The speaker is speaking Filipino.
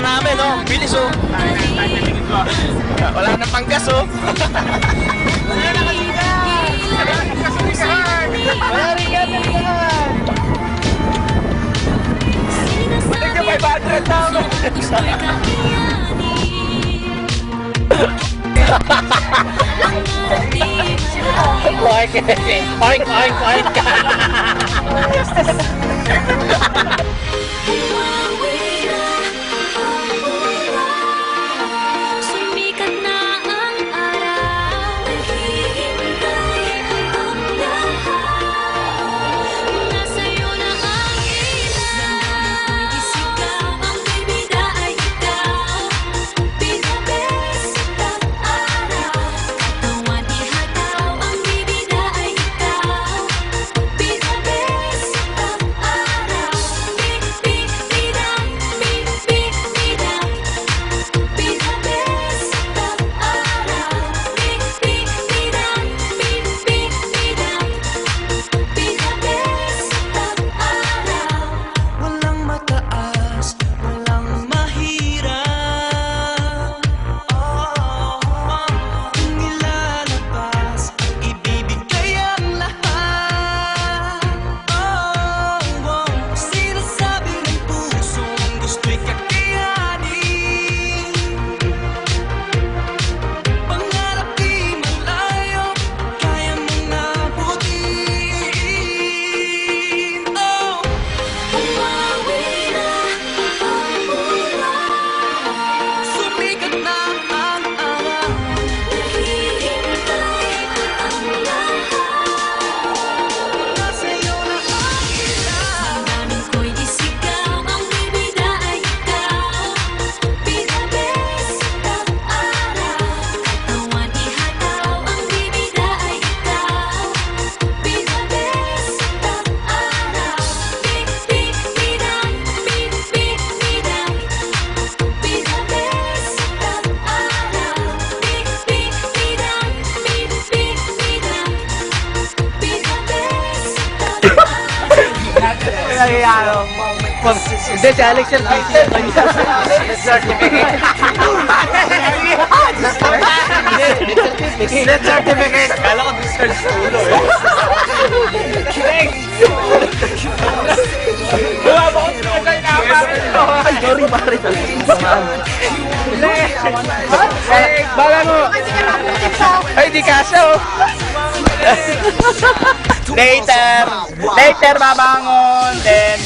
namin, oh. Bilis, oh. Wala nang panggas, oh. Wala na kanina. Wala nang kasalisahan. Wala rin yan, naligahan. Balik ka 500 na, no? Oink, oink, oink, oink. Sumikat na ang araw, naghihintay ang lahat. Nasa'yo na ang ilaw, isigaw ang bibida ay ikaw. Pinabes at araw, katawan ihataw ang bibida ay ikaw. Pinabes at araw, bibidang, bibidang. Pinabes at araw, bibidang, bibidang. Pinabes at araw. Walang mataas, walang mahirap. Kung ilalabas, ibibigay ang lahat. Sinasabi ng pusong gusto'y kakayanin. Pangarap di malayo, kaya mong abutin. Umawi na ang ulan, Sumikat na ang araw. naghihintay ang lahat. Nasa'yo na ang ilaw. Damdamin ko'y isigaw, ang bibida ay ikaw. Pinabes at araw, katawan ihataw, ang bibida ay ikaw. Pinabes at araw, bibidang, bibidang. Pinabes at araw, bibidang, bibidang. Pinabes at araw. Hindi, si Alex yung teacher. Certificate. Death certificate. Kala ko discharge sa ulo, eh. Sorry, pare. Bala mo. Ay, di kasya, oh. Later, babangon, then